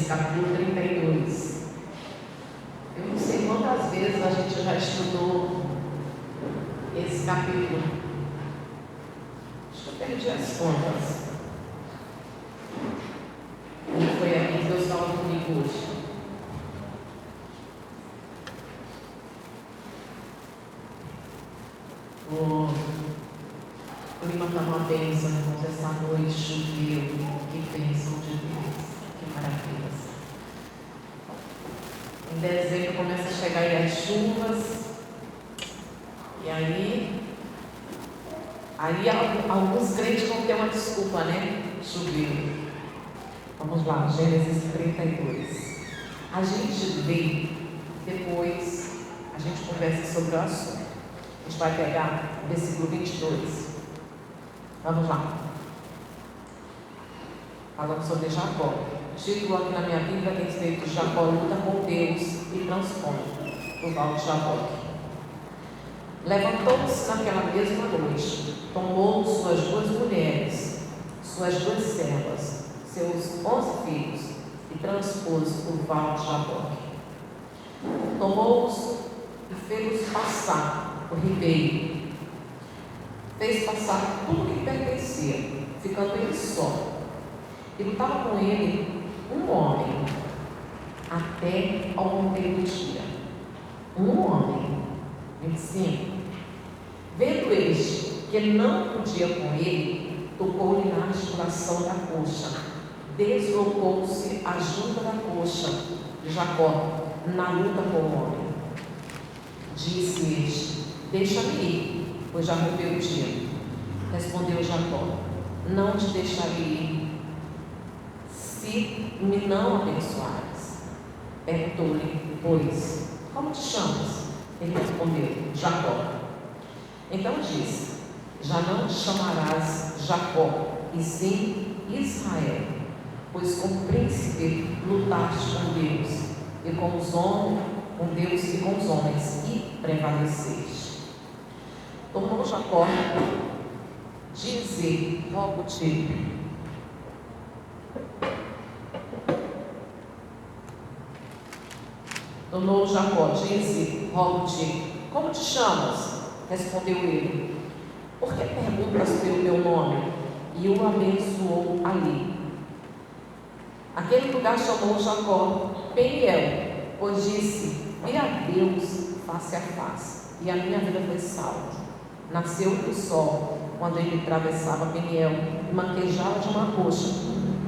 capítulo 32. Eu não sei quantas vezes a gente já estudou esse capítulo. Acho que eu perdi as contas. E foi aqui que Deus falou comigo hoje. O clima está uma bênção, irmãos, essa noite choveu. Que bênção de Deus, que maravilha. Em dezembro começa a chegar aí as chuvas. E aí alguns crentes vão ter uma desculpa, né? Choveu. Vamos lá, Gênesis 32. A gente lê, depois a gente conversa sobre o assunto. A gente vai pegar o versículo 22. Vamos lá. Falando sobre Jacó. O título aqui na minha Bíblia tem escrito: Jacó luta com Deus e transpõe o val de Jaboque. Levantou-se naquela mesma noite, tomou suas 2 mulheres, suas 2 servas, seus 11 filhos, e transpôs o val de Jaboque. Tomou-os e fez-os passar o ribeiro. Fez passar tudo que pertencia, ficando ele só. E lutava com ele um homem, até ao romper do dia. Um homem. 25. Vendo este que ele não podia com ele, tocou-lhe na articulação da coxa. Deslocou-se a junta da coxa de Jacó na luta com o homem. Disse este: deixa-me ir, pois já rompeu o dia. Respondeu Jacó: não te deixarei ir, se me não abençoares. Perguntou-lhe, pois, como te chamas? Ele respondeu: Jacó. Então disse: já não te chamarás Jacó, e sim Israel, pois com o príncipe lutaste com Deus, e com os homens, com Deus e com os homens, e prevaleceste. Tornou Jacó dizer: rogo-te. Tornou Jacó, disse: rogo-te, como te chamas? Respondeu ele: por que perguntas pelo meu nome? E o abençoou ali. Aquele lugar chamou Jacó Peniel, pois disse: vi a Deus face a face, e a minha vida foi salva. Nasceu o sol quando ele atravessava Peniel e manquejava de uma coxa.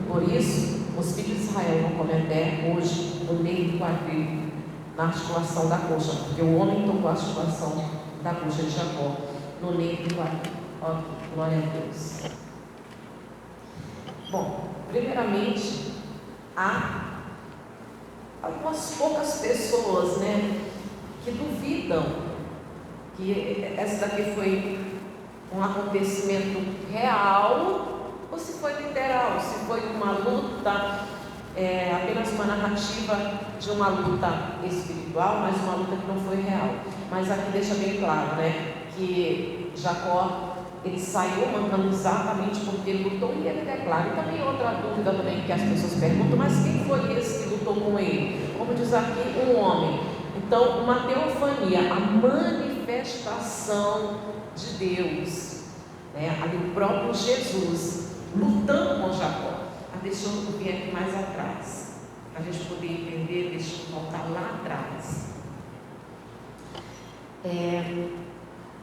Por isso, os filhos de Israel vão comer até hoje no meio do quadril, na articulação da coxa, porque o homem tocou a articulação da coxa de Jacó no meio do quadril. Ó, glória a Deus. Bom, primeiramente, há algumas poucas pessoas, né, que duvidam que essa daqui foi um acontecimento real ou se foi literal, se foi uma luta, apenas uma narrativa de uma luta espiritual, mas uma luta que não foi real. Mas aqui deixa bem claro, né, que Jacó, ele saiu mancando exatamente porque ele lutou, e ele declara. E também outra dúvida também que as pessoas perguntam: mas quem foi esse que lutou com ele? Como diz aqui, um homem. Então, uma teofania, a manifestação de Deus, né? Ali o próprio Jesus lutando com Jacó. Mas deixa eu vir aqui mais atrás, para a gente poder entender. Deixa eu voltar lá atrás.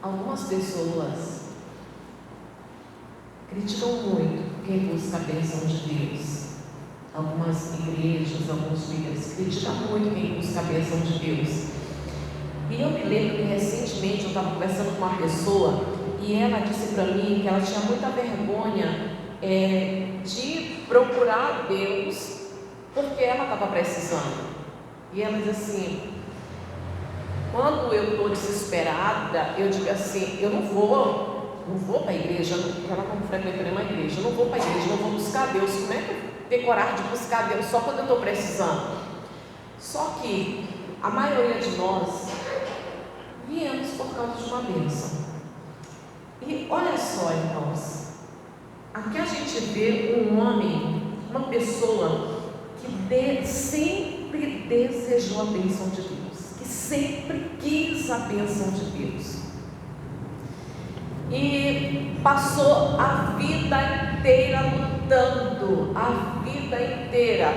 Algumas pessoas criticam muito quem busca a bênção de Deus. Algumas igrejas, alguns líderes criticam muito quem busca a bênção de Deus. E eu me lembro que recentemente eu estava conversando com uma pessoa e ela disse para mim que ela tinha muita vergonha de procurar Deus porque ela estava precisando. E ela diz assim: quando eu estou desesperada, eu digo assim, eu não vou para a igreja, ela não frequenta nenhuma igreja, eu não vou para a igreja, não vou buscar Deus. Como é que eu ter coragem de buscar Deus só quando eu estou precisando? Só que a maioria de nós viemos por causa de uma bênção. E olha só, irmãos, aqui a gente vê um homem, uma pessoa que que sempre desejou a bênção de Deus, que sempre quis a bênção de Deus, e passou a vida inteira lutando, a vida inteira.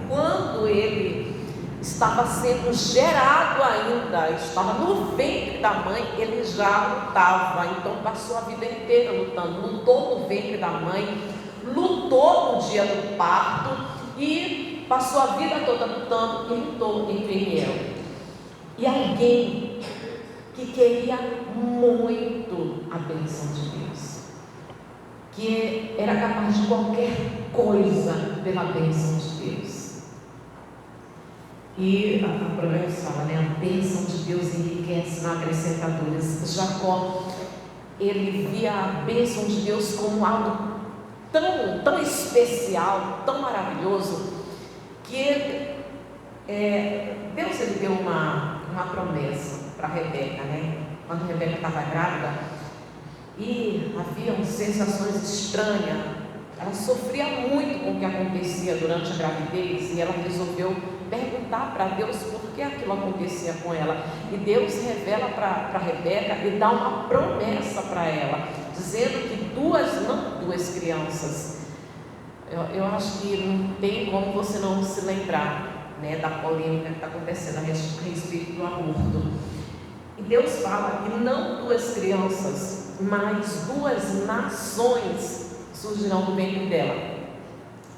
Quando ele estava sendo gerado ainda, estava no ventre da mãe, ele já lutava. Então passou a vida inteira lutando, lutou no ventre da mãe, lutou no dia do parto e passou a vida toda lutando e lutou em Peniel. E alguém que queria muito a bênção de Deus, que era capaz de qualquer coisa pela bênção de Deus. E a promessa fala, né? A bênção de Deus enriquece, não acrescenta dores. Jacó, ele via a bênção de Deus como algo tão especial, tão maravilhoso, que Deus ele deu uma promessa para Rebeca, né? Quando Rebeca estava grávida e haviam sensações estranhas, ela sofria muito com o que acontecia durante a gravidez, e ela resolveu perguntar para Deus por que aquilo acontecia com ela. E Deus revela para Rebeca e dá uma promessa para ela, dizendo que não duas crianças. Eu acho que não tem como você não se lembrar, né, da polêmica que está acontecendo a respeito do aborto. E Deus fala que não duas crianças, mas duas nações surgirão do ventre dela.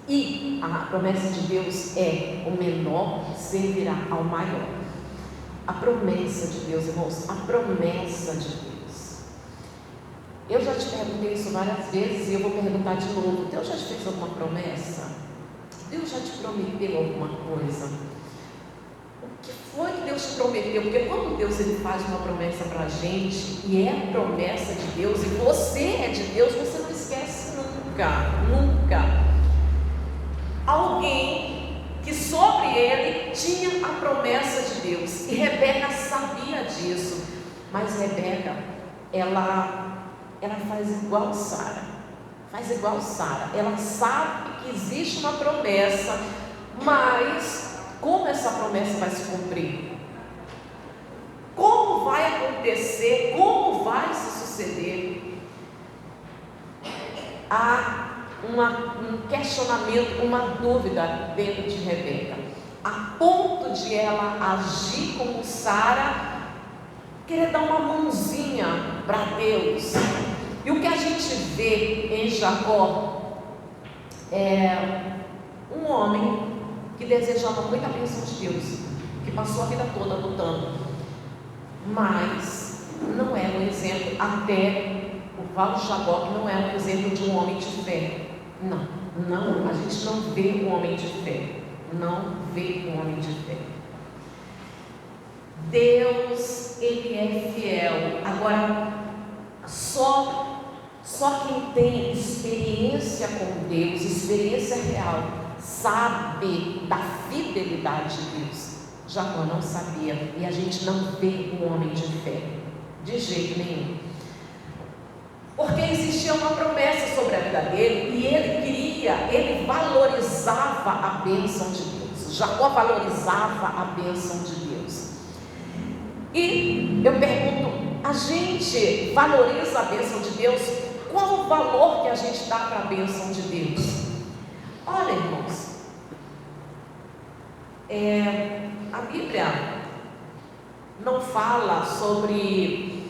E a promessa de Deus é: o menor servirá ao maior. A promessa de Deus, irmãos, a promessa de Deus. Eu já te perguntei isso várias vezes e eu vou perguntar de novo. Deus já te fez alguma promessa? Deus já te prometeu alguma coisa? O que foi que Deus te prometeu? Porque quando Deus ele faz uma promessa para a gente, e é a promessa de Deus, e você é de Deus, você não esquece nunca. Alguém que sobre ele tinha a promessa de Deus, e Rebeca sabia disso, mas Rebeca, ela faz igual Sara, ela sabe que existe uma promessa, mas como essa promessa vai se cumprir? Como vai acontecer? Como vai se suceder? Há um questionamento, uma dúvida dentro de Rebeca, a ponto de ela agir como Sara, querer dar uma mãozinha para Deus. E o que a gente vê em Jacó é um homem que desejava muita bênção de Deus, que passou a vida toda lutando, mas não é um exemplo, até o Val de Jacó não é um exemplo de um homem de fé. Não, a gente não vê um homem de fé. Deus, ele é fiel. Agora, só quem tem experiência com Deus, experiência real, sabe da fidelidade de Deus. Jacó não sabia, e a gente não vê um homem de fé, de jeito nenhum. Porque existia uma promessa sobre a vida dele, e ele valorizava a bênção de Deus. Jacó valorizava a bênção de Deus. E eu pergunto, a gente valoriza a bênção de Deus? Qual o valor que a gente dá para a bênção de Deus? Olha, irmãos, a Bíblia não fala sobre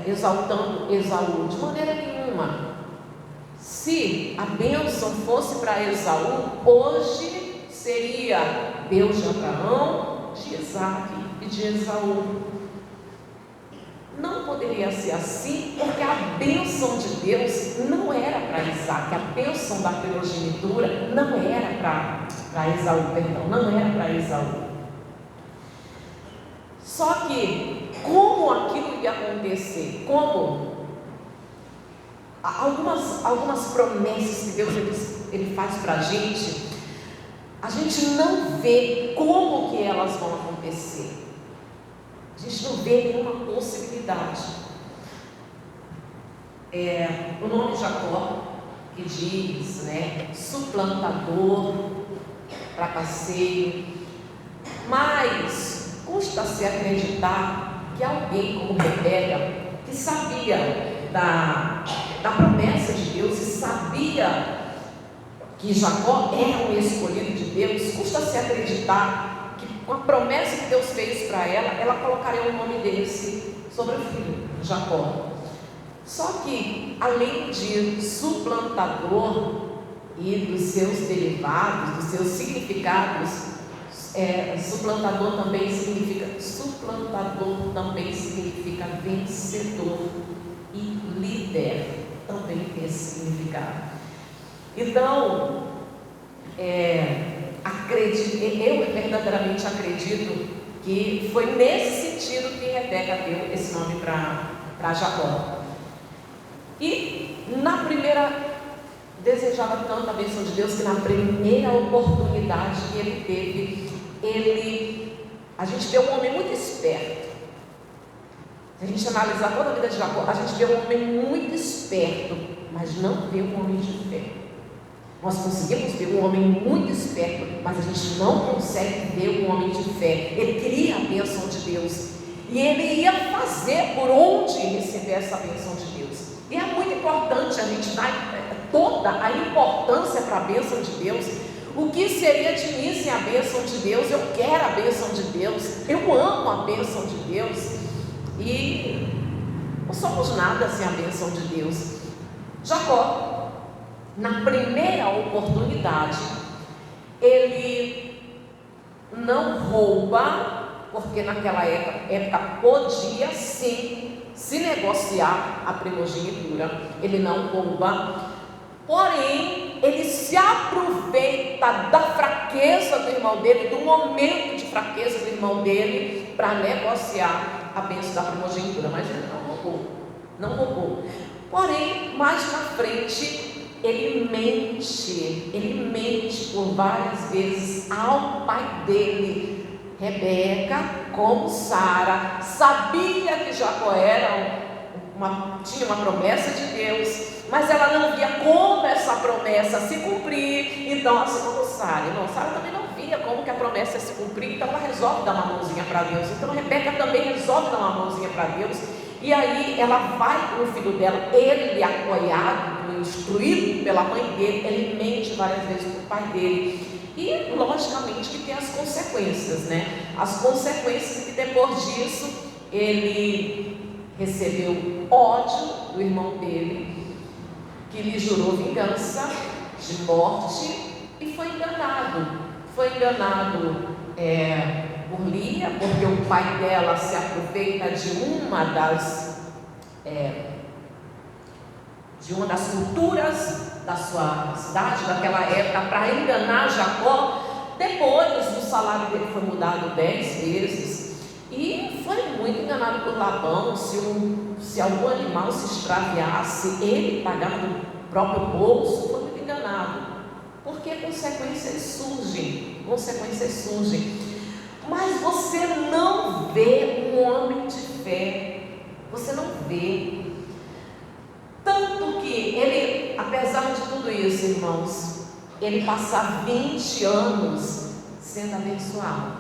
exaltando Esaú, de maneira nenhuma. Se a bênção fosse para Esaú, hoje seria Deus de Abraão, de Isaac e de Esaú. Não poderia ser assim, porque a bênção de Deus não era para Isaac, a bênção da primogenitura não era para Esaú, não era para Esaú. Só que, como aquilo ia acontecer? Como? Algumas promessas que Deus ele faz para a gente não vê como que elas vão acontecer. A gente não vê nenhuma possibilidade. O nome Jacó, que diz, né, suplantador, para passeio. Mas custa-se acreditar que alguém como Rebeca, que sabia da promessa de Deus e sabia que Jacó era um escolhido de Deus, custa-se acreditar que com a promessa que Deus fez para ela colocaria o nome desse sobre o filho, Jacó. Só que, além de suplantador e dos seus derivados, dos seus significados, suplantador também significa vencedor, e líder também tem esse significado. Então, eu verdadeiramente acredito que foi nesse sentido que Rebeca deu esse nome para Jacó. E na primeira, desejava tanto a bênção de Deus, que na primeira oportunidade que ele teve, a gente vê um homem muito esperto. Se a gente analisar toda a vida de Jacó, a gente vê um homem muito esperto, mas não vê um homem de fé. Nós conseguimos ver um homem muito esperto, mas a gente não consegue ver um homem de fé. Ele queria a bênção de Deus, e ele ia fazer por onde receber essa bênção de Deus. E é muito importante a gente dar toda a importância para a bênção de Deus. O que seria de mim sem a bênção de Deus? Eu quero a bênção de Deus, eu amo a bênção de Deus, e não somos nada sem a bênção de Deus. Jacó, na primeira oportunidade, ele não rouba, porque naquela época podia sim se negociar a primogenitura. Ele não rouba, porém ele se aproveita da fraqueza do irmão dele, do momento de fraqueza do irmão dele, para negociar a bênção da primogenitura. Mas ele não roubou. Porém, mais na frente, ele mente por várias vezes ao pai dele. Rebeca, como Sara, sabia que Jacó tinha uma promessa de Deus, mas ela não via como essa promessa se cumprir. Então, assim como Sara também não via como que a promessa ia se cumprir, então ela resolve dar uma mãozinha para Deus. Então Rebeca também resolve dar uma mãozinha para Deus, e aí ela vai com o filho dela, ele apoiado, instruído pela mãe dele, ele mente várias vezes para o pai dele. E logicamente que tem as consequências, né? As consequências que depois disso ele recebeu ódio do irmão dele, que lhe jurou vingança de morte, e foi enganado. Foi enganado por Lia, porque o pai dela se aproveita de uma das culturas da sua cidade, daquela época, para enganar Jacó. Depois o salário dele foi mudado 10 vezes, e foi muito enganado por Labão. Se algum animal se extraviasse, ele pagava do próprio bolso. Foi muito enganado, porque consequências surgem. Mas você não vê um homem de fé, você não vê. Tanto que ele, apesar de tudo isso, irmãos, ele passa 20 anos sendo abençoado,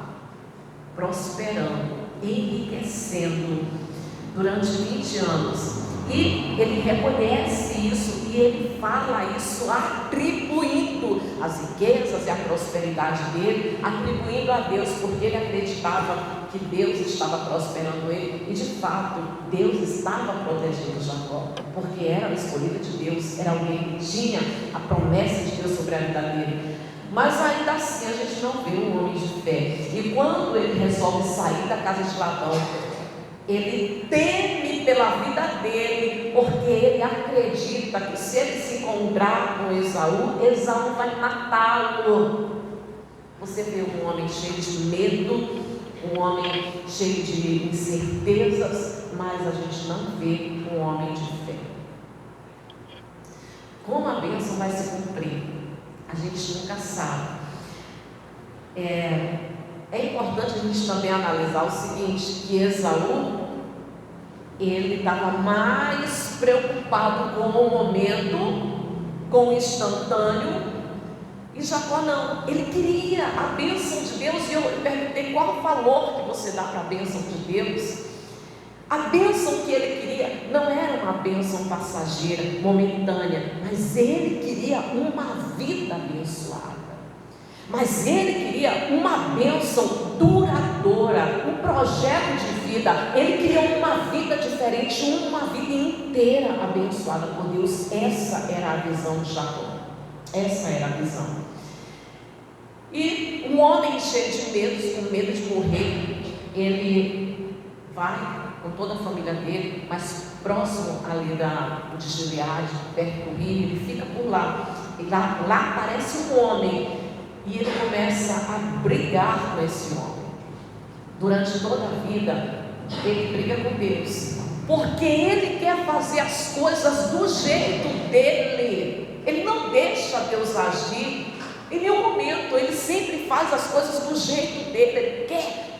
prosperando, enriquecendo durante 20 anos. E ele reconhece isso, e ele fala isso atribuindo as riquezas e a prosperidade dele, atribuindo a Deus, porque ele acreditava que Deus estava prosperando ele. E de fato Deus estava protegendo Jacó, porque era o escolhido de Deus, era alguém que tinha a promessa de Deus sobre a vida dele. Mas ainda assim a gente não vê um homem de fé. E quando ele resolve sair da casa de Labão, ele teme pela vida dele, porque ele acredita que se ele se encontrar com Esaú vai matá-lo. Você vê um homem cheio de medo, um homem cheio de incertezas, mas a gente não vê um homem de fé. Como a bênção vai se cumprir, a gente nunca sabe. É importante a gente também analisar o seguinte, que Esaú, ele estava mais preocupado com o momento, com o instantâneo, E Jacó não, ele queria a bênção de Deus. E eu perguntei: qual o valor que você dá para a bênção de Deus? A bênção que ele queria não era uma bênção passageira, momentânea, mas ele queria uma vida abençoada. Mas ele queria uma bênção duradoura, um projeto de vida. Ele queria uma vida diferente, uma vida inteira abençoada por Deus. Essa era a visão de Jacó. Essa era a visão. E um homem cheio de medo, com medo de morrer, ele vai com toda a família dele, mas próximo ali de Gileade, perto do rio, ele fica por lá. E lá aparece um homem, e ele começa a brigar com esse homem. Durante toda a vida, ele briga com Deus, porque ele quer fazer as coisas do jeito dele. Ele não deixa Deus agir em nenhum momento. Ele sempre faz as coisas do jeito dele. Ele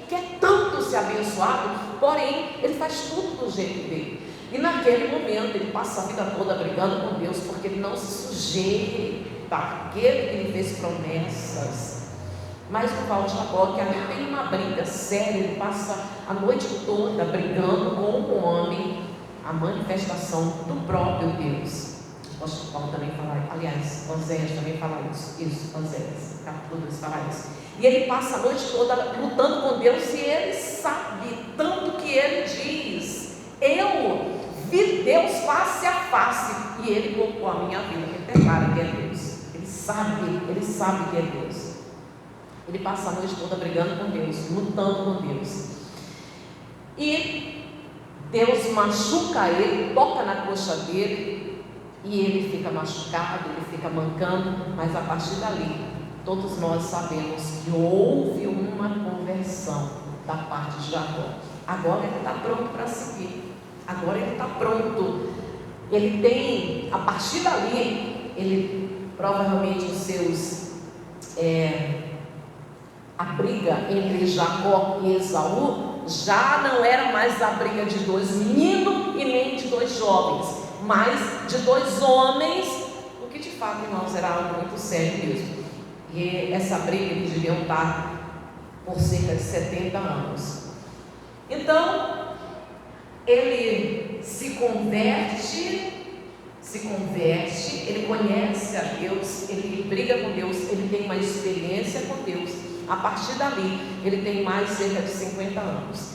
quer tanto ser abençoado, porém ele faz tudo do jeito dele. E naquele momento ele passa a vida toda brigando com Deus, porque ele não se sujeita àquele que lhe fez promessas. Mas no val de Jacó, que ali tem uma briga séria, ele passa a noite toda brigando com o homem, a manifestação do próprio Deus. O apóstolo Paulo também fala, aliás, Oséias também fala isso, Oséias, capítulo 2 fala isso. E ele passa a noite toda lutando com Deus, e ele sabe, tanto que ele diz: eu vi Deus face a face, e ele colocou a minha vida. Ele declara que é Deus, ele sabe que é Deus. Ele passa a noite toda brigando com Deus, lutando com Deus, e Deus machuca ele, toca na coxa dele, e ele fica machucado, ele fica mancando. Mas a partir dali, todos nós sabemos que houve uma conversão da parte de Jacó. Agora ele está pronto para seguir. Agora ele está pronto. Ele tem, a partir dali, ele provavelmente a briga entre Jacó e Esaú já não era mais a briga de dois meninos e nem de dois jovens, mas de dois homens, o que de fato, irmãos, era algo muito sério mesmo. E essa briga eles deviam estar por cerca de 70 anos. Então, ele se converte, ele conhece a Deus, ele briga com Deus, ele tem uma experiência com Deus. A partir dali, ele tem mais cerca de 50 anos.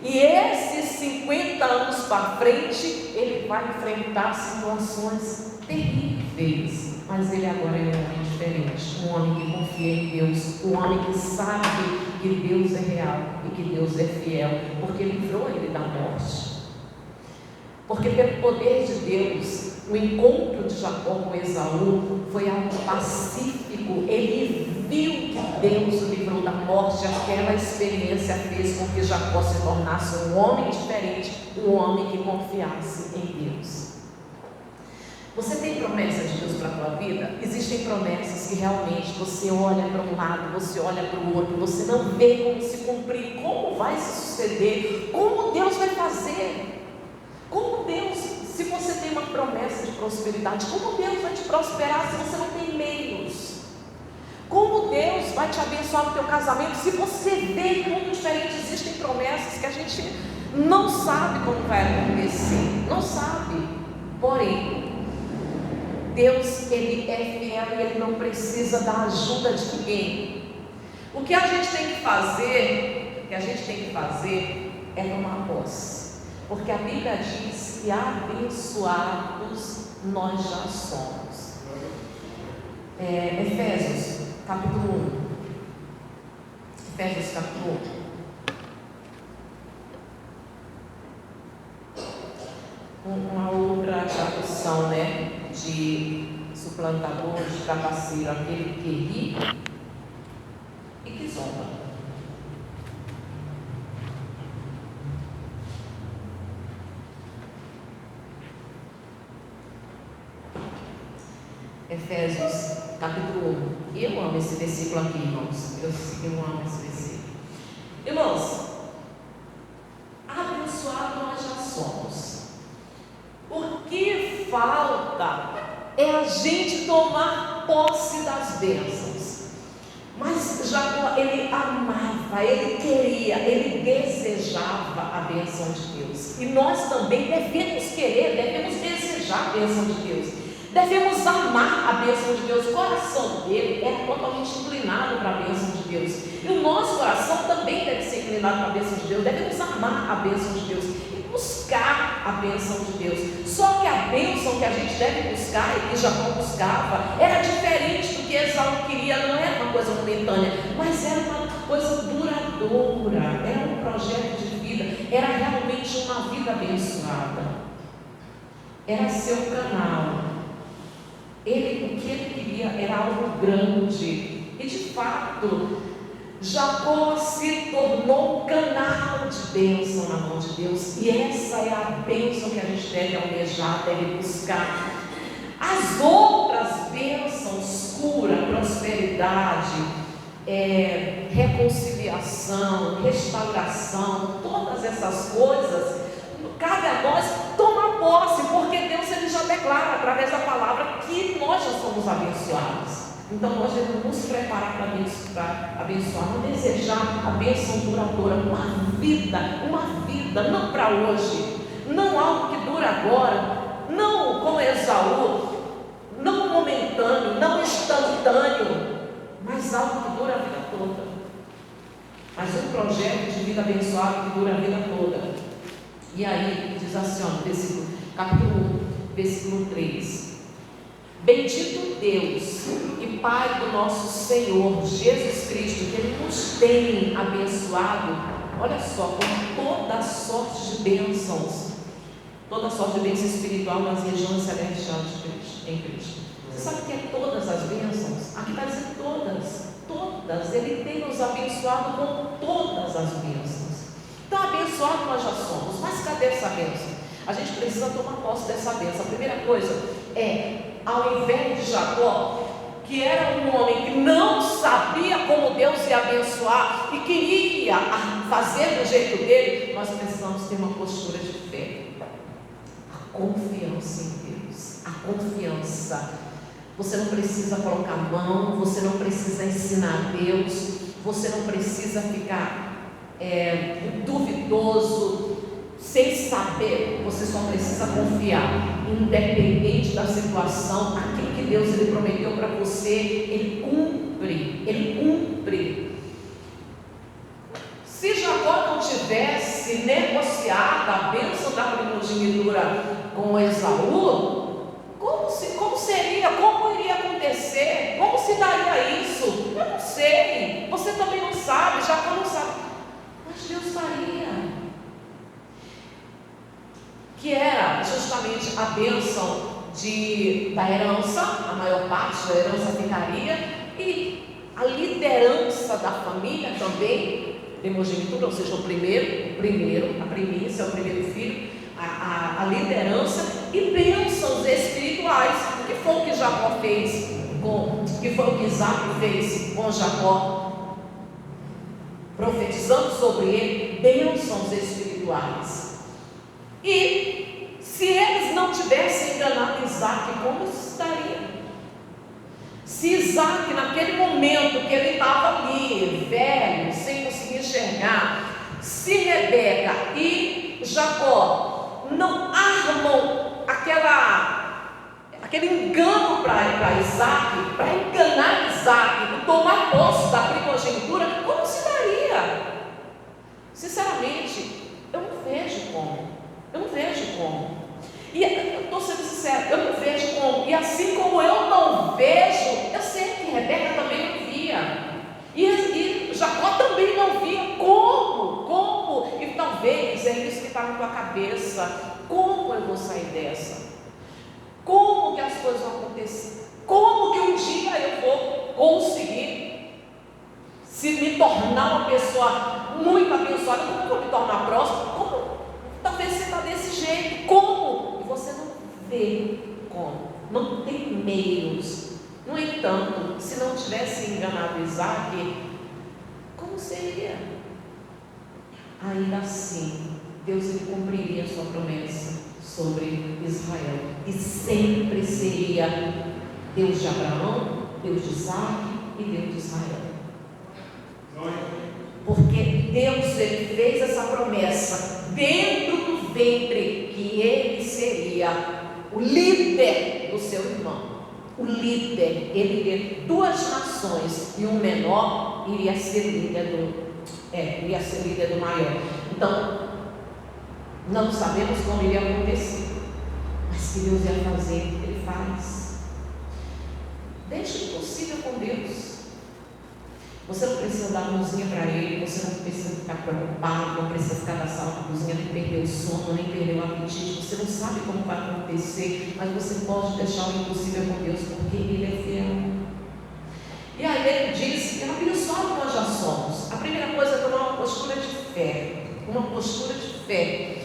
E esses 50 anos para frente, ele vai enfrentar situações terríveis. Mas ele agora é um homem diferente, um homem que confia em Deus, um homem que sabe que Deus é real e que Deus é fiel, porque livrou ele da morte. Porque pelo poder de Deus, o encontro de Jacó com Esaú foi algo pacífico. Ele viu que Deus o livrou da morte. Aquela experiência fez com que Jacó se tornasse um homem diferente, um homem que confiasse em Deus. Você tem promessa de Deus para a tua vida? Existem promessas que realmente você olha para um lado, você olha para o outro, você não vê como se cumprir, como vai se suceder, como Deus vai fazer. Como Deus, se você tem uma promessa de prosperidade, como Deus vai te prosperar se você não tem meios? Como Deus vai te abençoar no teu casamento se você vê tudo diferente? Existem promessas que a gente não sabe como vai acontecer, não sabe. Porém, Deus, Ele é fiel e Ele não precisa da ajuda de ninguém. O que a gente tem que fazer, é tomar posse. Porque a Bíblia diz que abençoados nós já somos. Efésios capítulo 1. Efésios capítulo 1. Uma outra tradução, de suplantador, de trapaceiro, aquele que ri e que zomba. Efésios capítulo 1. Eu amo esse versículo aqui, irmãos. Eu amo esse versículo. Irmãos, abençoados nós já somos. O que falta é a gente tomar posse das bênçãos. ele amava, ele queria, ele desejava a bênção de Deus. E nós também devemos querer, devemos desejar a bênção de Deus. Devemos amar a bênção de Deus. O coração dele era totalmente inclinado para a bênção de Deus. E o nosso coração também deve ser inclinado para a bênção de Deus. Devemos amar a bênção de Deus e buscar a bênção de Deus. Só que a bênção que a gente deve buscar e que Jacó buscava era diferente do que Esaú queria. Não era uma coisa momentânea, mas era uma coisa duradoura. Era um projeto de vida. Era realmente uma vida abençoada. Era seu canal. O que ele queria era algo grande. E de fato, Jacó se tornou um canal de bênção na mão de Deus. E essa é a bênção que a gente deve almejar, deve buscar. As outras bênçãos, cura, prosperidade, reconciliação, restauração, todas essas coisas, cabe a nós tomar posse, porque Deus ele já declara através da palavra que nós já somos abençoados. Então nós devemos nos preparar para abençoar, não desejar a bênção duradoura, uma vida, não para hoje, não algo que dura agora, não como Esaú, não momentâneo, não instantâneo, mas algo que dura a vida toda. Mas um projeto de vida abençoado que dura a vida toda. E aí, diz assim, capítulo 1, versículo 3. Bendito Deus e Pai do nosso Senhor Jesus Cristo, que Ele nos tem abençoado, olha só, com toda sorte de bênçãos, toda sorte de bênção espiritual nas regiões celestiais em Cristo. Você sabe o que é todas as bênçãos? Aqui está dizendo todas. Ele tem nos abençoado com todas as bênçãos. Então, abençoado nós já somos, mas cadê essa bênção? A gente precisa tomar posse dessa bênção. A primeira coisa é, ao invés de Jacó, que era um homem que não sabia como Deus ia abençoar e queria fazer do jeito dele, nós precisamos ter uma postura de fé. A confiança em Deus, a confiança. Você não precisa colocar a mão, você não precisa ensinar Deus, você não precisa ficar duvidoso, sem saber. Você só precisa confiar, independente da situação. Aquilo que Deus ele prometeu para você, Ele cumpre. Se Jacó não tivesse negociado a bênção da primogenitura com Esaú, como seria? Como iria acontecer? Como se daria isso? Eu não sei. Você também não sabe. Jacó não sabe. Mas Deus faria. Que era justamente a bênção da herança, a maior parte da herança ficaria, e a liderança da família também, primogenitura, ou seja, a primícia, o primeiro filho, a liderança e bênçãos espirituais, que foi o que Jacó fez, que foi o que Isaac fez com Jacó, profetizando sobre ele bênçãos espirituais. E se eles não tivessem enganado Isaac, como isso estaria? Se Isaac, naquele momento que ele estava ali, velho, sem conseguir enxergar, se Rebeca e Jacó não armam aquele engano para Isaac, para enganar Isaac e tomar posse da primogenitura, como se daria? Sinceramente, eu não vejo como. E eu estou sendo sincero, eu não vejo como. E assim como eu não vejo, eu sei que Rebeca também não via. E Jacó também não via. Como? E talvez é isso que está na tua cabeça. Como eu vou sair dessa? Como que as coisas vão acontecer? Como que um dia eu vou conseguir se me tornar uma pessoa muito abençoada? Como eu vou me tornar próxima? Como? Talvez você está desse jeito. Como? E você não vê como. Não tem meios. No entanto, se não tivesse enganado Isaac, como seria? Ainda assim, Deus ele cumpriria a sua promessa sobre Israel. E sempre seria Deus de Abraão, Deus de Isaac e Deus de Israel. Deus, ele fez essa promessa dentro do ventre, que ele seria o líder do seu irmão. O líder, ele iria 2 nações, e um menor iria ser líder do maior. Então, não sabemos como iria acontecer, mas que Deus ia fazer, ele faz. Deixe o possível com Deus. Você não precisa dar mãozinha para ele, você não precisa ficar preocupado, não precisa ficar na sala da cozinha, nem perder o sono, nem perder o apetite. Você não sabe como vai acontecer, mas você pode deixar o impossível com Deus, porque ele é fiel. E aí ele diz que abençoado nós já somos. A primeira coisa é tomar uma postura de fé. Uma postura de fé.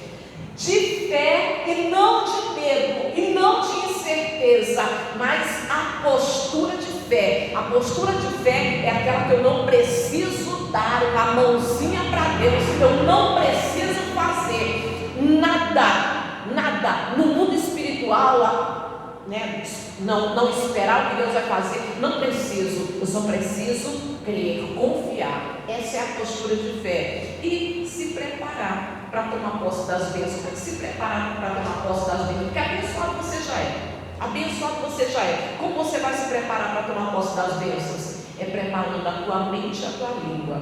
De fé e não de medo, e não de incerteza, mas a postura de fé. A postura de fé é aquela que eu não preciso dar uma mãozinha para Deus, eu não preciso fazer nada no mundo espiritual, né? Não esperar o que Deus vai fazer, não preciso, eu só preciso crer, confiar. Essa é a postura de fé. E se preparar para tomar posse das bênçãos. Como é que se preparar para tomar posse das bênçãos? Porque abençoado você já é. Abençoado você já é. Como você vai se preparar para tomar posse das bênçãos? É preparando a tua mente e a tua língua.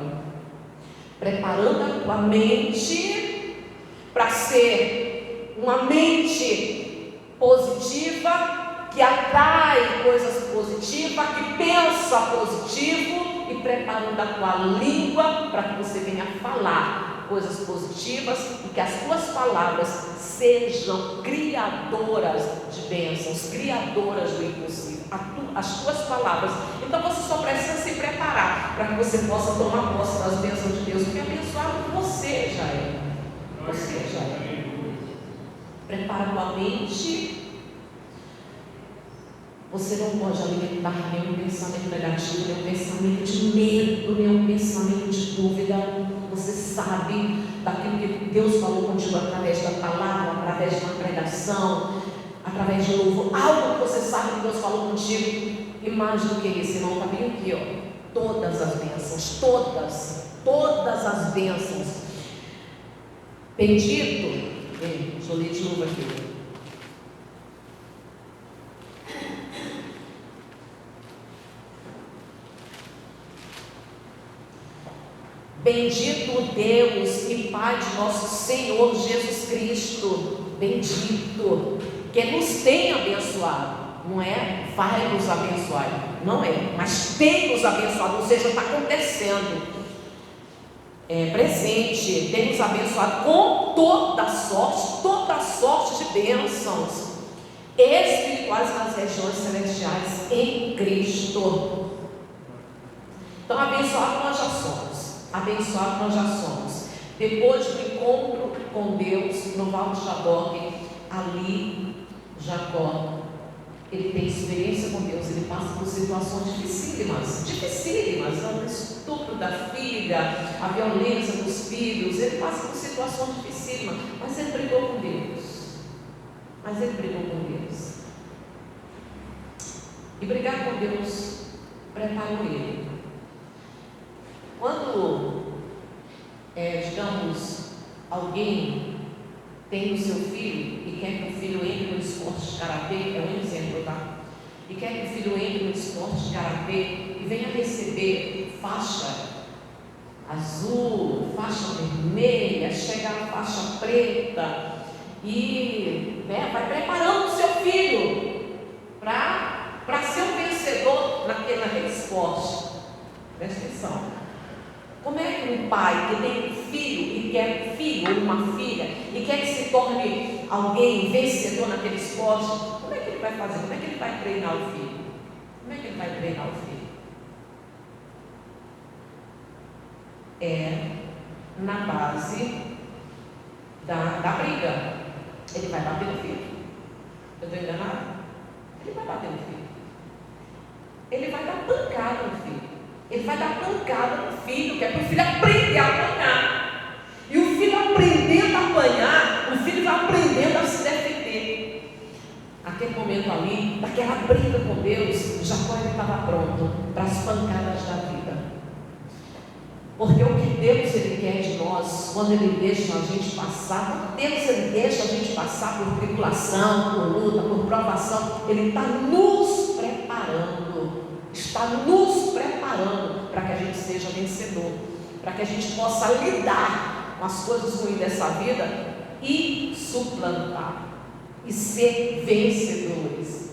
Preparando a tua mente para ser uma mente positiva, que atrai coisas positivas, que pensa positivo, e preparando a tua língua para que você venha falar coisas positivas e que as tuas palavras sejam criadoras de bênçãos, criadoras do impossível. As tuas palavras. Então você só precisa se preparar para que você possa tomar posse das bênçãos de Deus, porque abençoado você já é. Você já é. Prepara a tua mente. Você não pode alimentar nenhum pensamento negativo, nenhum pensamento de medo, nenhum pensamento de dúvida. Você sabe daquilo que Deus falou contigo através da palavra, através de uma pregação, através de louvor, algo que você sabe que Deus falou contigo. E mais do que isso, irmão, está bem aqui, ó. Todas as bênçãos, todas as bênçãos. Bendito, deixa eu ler de novo aqui. Bendito o Deus e Pai de nosso Senhor Jesus Cristo, bendito, que nos tem abençoado, não é vai nos abençoar, não é, mas tem nos abençoado, ou seja, está acontecendo, é presente, tem nos abençoado com toda sorte de bênçãos espirituais nas regiões celestiais em Cristo. Então, abençoado nós já somos. Abençoado nós já somos. Depois do encontro com Deus no Val de Jaboque, ali Jacó, ele tem experiência com Deus, ele passa por situações dificílimas, o estupro da filha, a violência dos filhos, ele passa por situações dificílimas, mas ele brigou com Deus. E brigar com Deus preparou ele. Quando, digamos, alguém tem o seu filho e quer que o filho entre no esporte de karatê, é um exemplo, tá? E quer que o filho entre no esporte de karatê e venha receber faixa azul, faixa vermelha, chega a faixa preta e vai preparando o seu filho para ser um vencedor naquele esporte. Presta atenção. Como é que um pai que tem um filho e quer filho ou uma filha e quer que se torne alguém vencedor naquele esporte, como é que ele vai fazer? Como é que ele vai treinar o filho? É na base da briga. Ele vai bater no filho. Eu estou enganado? Ele vai bater no filho. Ele vai dar pancada no filho. Ele vai dar pancada no filho, que é para o filho aprender a apanhar. E o filho aprendendo a apanhar, o filho vai aprendendo a se defender. Aquele momento ali, daquela briga com Deus, Jacó estava pronto para as pancadas da vida. Porque o que Deus Ele quer de nós, quando Ele deixa a gente passar, quando Deus Ele deixa a gente passar por tribulação, por luta, por provação, Ele está nos preparando para que a gente seja vencedor, para que a gente possa lidar com as coisas ruins dessa vida e suplantar e ser vencedores.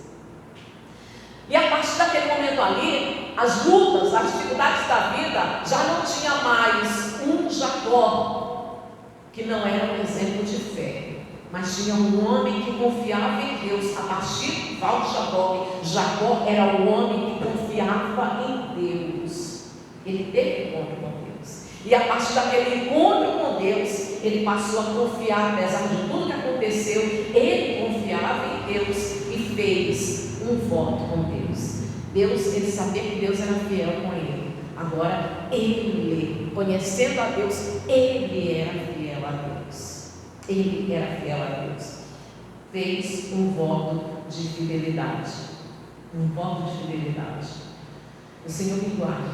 E a partir daquele momento ali, as lutas, as dificuldades da vida, já não tinha mais um Jacó que não era um exemplo de fé, mas tinha um homem que confiava em Deus. A partir de Jacó era o homem que confiava em Deus. Ele teve encontro com Deus, e a partir daquele encontro com Deus, ele passou a confiar. Apesar de tudo que aconteceu, ele confiava em Deus e fez um voto com Deus. Ele sabia que Deus era fiel com ele. Agora ele, conhecendo a Deus, ele era fiel a Deus. Ele era fiel a Deus. Fez um voto de fidelidade. Um voto de fidelidade. O Senhor me guarde,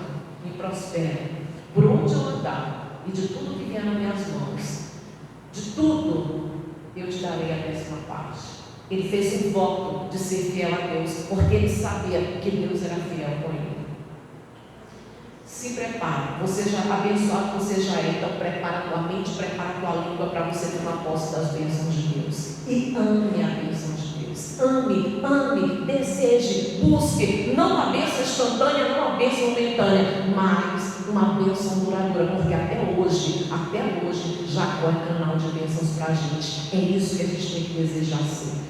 me prospere, por onde eu andar, e de tudo que vier nas minhas mãos, de tudo eu te darei a 10ª parte. Ele fez um voto de ser fiel a Deus, porque ele sabia que Deus era fiel com ele. Se prepara, você já está abençoado, você já é, então prepara a tua mente, prepara a tua língua para você tomar posse das bênçãos de Deus. E ame a bênção de Deus. Ame, deseje, busque, não uma bênção instantânea, não uma bênção momentânea, mas uma bênção duradoura, porque até hoje, Jacó é canal de bênçãos para a gente. É isso que a gente tem que desejar ser.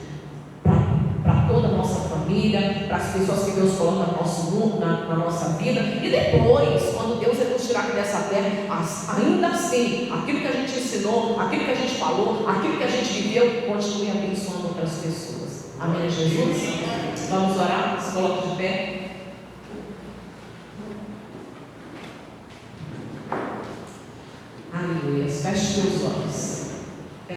Para toda a nossa família, para as pessoas que Deus coloca na nossa vida, e depois, quando Deus nos tirar aqui dessa terra, ainda assim, aquilo que a gente ensinou, aquilo que a gente falou, aquilo que a gente viveu, continue abençoando outras pessoas. Amém, Jesus? Vamos orar? Se coloque de pé. Aleluia. Feche seus olhos.